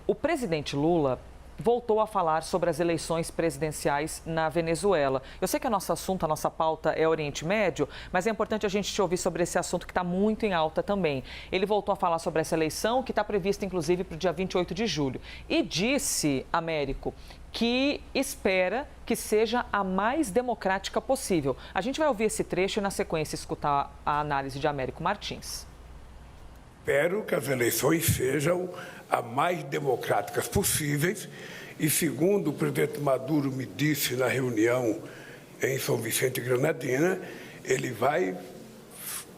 O presidente Lula voltou a falar sobre as eleições presidenciais na Venezuela. Eu sei que o nosso assunto, a nossa pauta é Oriente Médio, mas é importante a gente te ouvir sobre esse assunto que está muito em alta também. Ele voltou a falar sobre essa eleição, que está prevista inclusive para o dia 28 de julho. E disse, Américo, que espera que seja a mais democrática possível. A gente vai ouvir esse trecho e, na sequência, escutar a análise de Américo Martins. Espero que as eleições sejam as mais democráticas possíveis e, segundo o presidente Maduro me disse na reunião em São Vicente Granadina, ele vai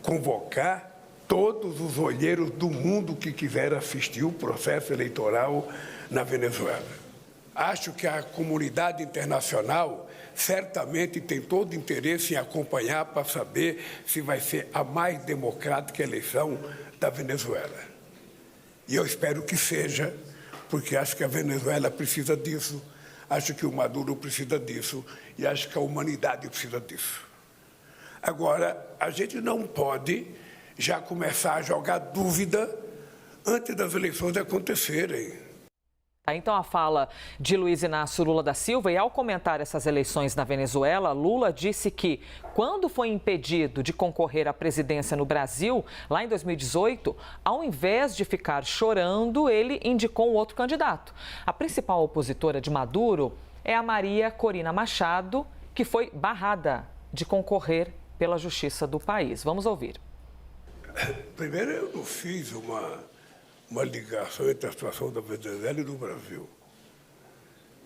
convocar todos os olheiros do mundo que quiser assistir o processo eleitoral na Venezuela. Acho que a comunidade internacional certamente tem todo interesse em acompanhar para saber se vai ser a mais democrática eleição da Venezuela. E eu espero que seja, porque acho que a Venezuela precisa disso, acho que o Maduro precisa disso e acho que a humanidade precisa disso. Agora, a gente não pode já começar a jogar dúvida antes das eleições acontecerem. Então, a fala de Luiz Inácio Lula da Silva, e ao comentar essas eleições na Venezuela, Lula disse que, quando foi impedido de concorrer à presidência no Brasil, lá em 2018, ao invés de ficar chorando, ele indicou um outro candidato. A principal opositora de Maduro é a Maria Corina Machado, que foi barrada de concorrer pela justiça do país. Vamos ouvir. Primeiro, eu não fiz uma ligação entre a situação da Venezuela e do Brasil.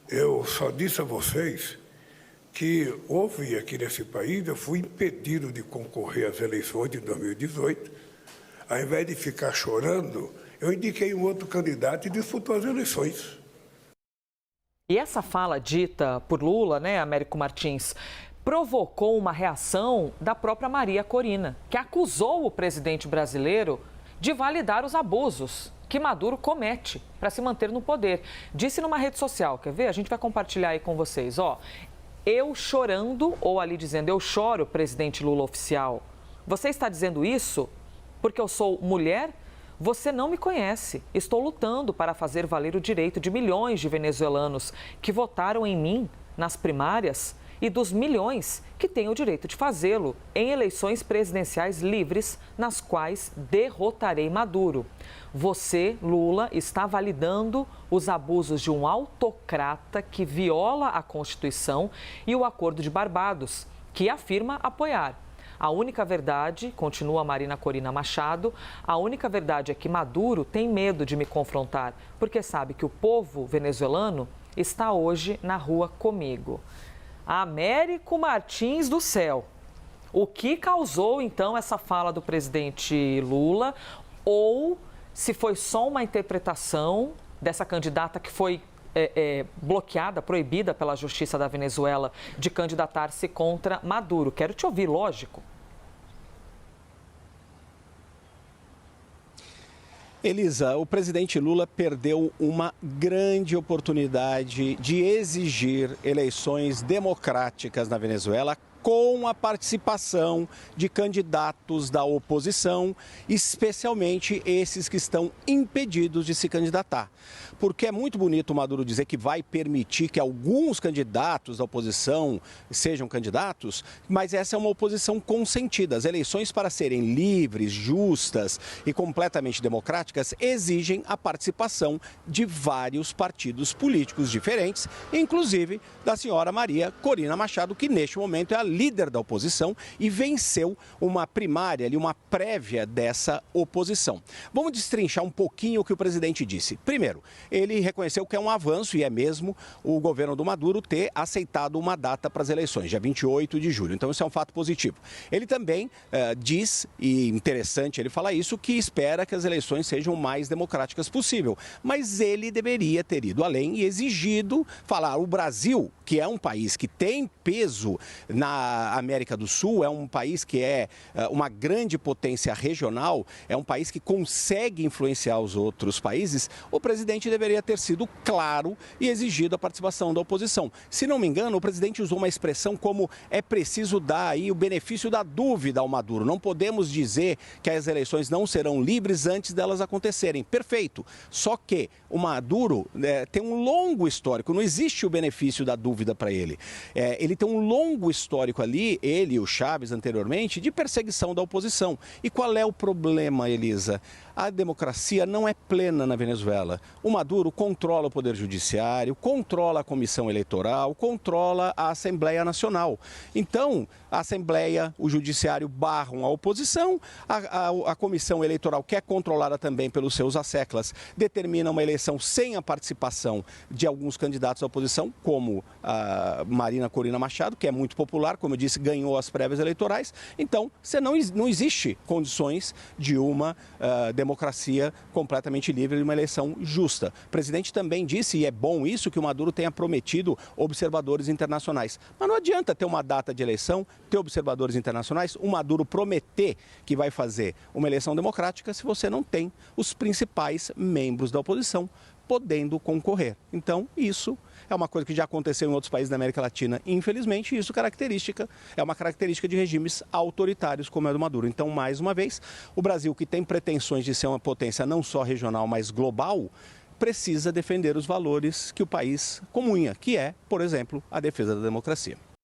Eu só disse a vocês que houve aqui nesse país, eu fui impedido de concorrer às eleições de 2018. Ao invés de ficar chorando, eu indiquei um outro candidato e disputou as eleições. E essa fala dita por Lula, Américo Martins, provocou uma reação da própria Maria Corina, que acusou o presidente brasileiro de validar os abusos que Maduro comete para se manter no poder. Disse numa rede social, quer ver? A gente vai compartilhar aí com vocês, eu chorando, ou ali dizendo, eu choro, presidente Lula oficial. Você está dizendo isso porque eu sou mulher? Você não me conhece. Estou lutando para fazer valer o direito de milhões de venezuelanos que votaram em mim nas primárias e dos milhões que têm o direito de fazê-lo em eleições presidenciais livres, nas quais derrotarei Maduro. Você, Lula, está validando os abusos de um autocrata que viola a Constituição e o Acordo de Barbados, que afirma apoiar. A única verdade, continua Marina Corina Machado, a única verdade é que Maduro tem medo de me confrontar, porque sabe que o povo venezuelano está hoje na rua comigo. Américo Martins do céu. O que causou, então, essa fala do presidente Lula? Ou se foi só uma interpretação dessa candidata que foi bloqueada, proibida pela Justiça da Venezuela de candidatar-se contra Maduro? Quero te ouvir, lógico. Elisa, o presidente Lula perdeu uma grande oportunidade de exigir eleições democráticas na Venezuela com a participação de candidatos da oposição, especialmente esses que estão impedidos de se candidatar. Porque é muito bonito o Maduro dizer que vai permitir que alguns candidatos da oposição sejam candidatos, mas essa é uma oposição consentida. As eleições, para serem livres, justas e completamente democráticas, exigem a participação de vários partidos políticos diferentes, inclusive da senhora Maria Corina Machado, que neste momento é a líder da oposição e venceu uma primária, uma prévia dessa oposição. Vamos destrinchar um pouquinho o que o presidente disse. Primeiro, ele reconheceu que é um avanço, e é mesmo, o governo do Maduro ter aceitado uma data para as eleições, dia 28 de julho. Então, isso é um fato positivo. Ele também diz, e interessante ele falar isso, que espera que as eleições sejam o mais democráticas possível. Mas ele deveria ter ido além e exigido falar o Brasil, que é um país que tem peso na na América do Sul, é um país que é uma grande potência regional, é um país que consegue influenciar os outros países, o presidente deveria ter sido claro e exigido a participação da oposição. Se não me engano, o presidente usou uma expressão como é preciso dar aí o benefício da dúvida ao Maduro. Não podemos dizer que as eleições não serão livres antes delas acontecerem. Perfeito. Só que o Maduro tem um longo histórico, não existe o benefício da dúvida para ele. Ele tem um longo histórico ali, ele e o Chávez anteriormente, de perseguição da oposição. E qual é o problema, Elisa? A democracia não é plena na Venezuela. O Maduro controla o Poder Judiciário, controla a Comissão Eleitoral, controla a Assembleia Nacional. Então, a Assembleia, o Judiciário barram a oposição, a Comissão Eleitoral, que é controlada também pelos seus asseclas, determina uma eleição sem a participação de alguns candidatos à oposição, como a Marina Corina Machado, que é muito popular, como eu disse, ganhou as prévias eleitorais. Então, não existe condições de uma democracia completamente livre de uma eleição justa. O presidente também disse, e é bom isso, que o Maduro tenha prometido observadores internacionais. Mas não adianta ter uma data de eleição, ter observadores internacionais, o Maduro prometer que vai fazer uma eleição democrática se você não tem os principais membros da oposição podendo concorrer. Então, isso é uma coisa que já aconteceu em outros países da América Latina, infelizmente, e isso é uma característica de regimes autoritários como é do Maduro. Então, mais uma vez, o Brasil, que tem pretensões de ser uma potência não só regional, mas global, precisa defender os valores que o país comunha, que é, por exemplo, a defesa da democracia.